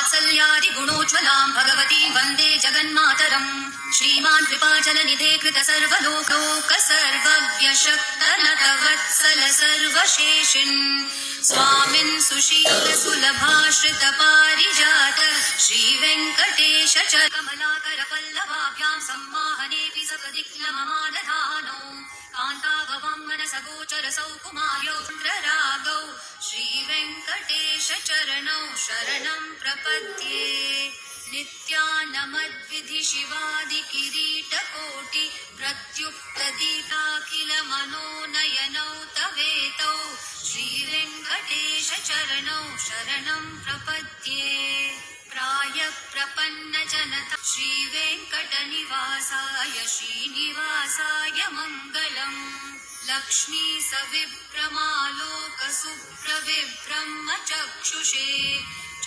वात्सल्यादिगुणोज्ज्वलां भगवतीं वन्दे जगन्मातरम् श्रीमान् कृपाजलनिधे कृत सर्वलोक सर्वव्यशक्तनतवत्सल सर्वशेषिन् स्वामिन् सुशील सुलभाश्रित पारिजात श्रीवेङ्कटेश च कमलाकर पल्लवाभ्यां सम्माहनेऽपि सपदिक्लममादधानौ कान्ताभवं मनसगोचर सौकुमार्यौ चन्द्ररागौ श्रीवेङ्कटेश चरणौ शरणं प्रपद्ये नित्यानमद्विधि शिवादि किरीटकोटि प्रत्युक्तदीताखिल मनोनयनौ तवेतौ श्रीवेङ्कटेश चरणौ शरणं प्रपद्ये प्रायप्रपन्न जनता श्रीवेङ्कटनिवासाय श्रीनिवासाय मङ्गलम् लक्ष्मी सविभ्रमालोक सुप्रविभ्रम चक्षुषे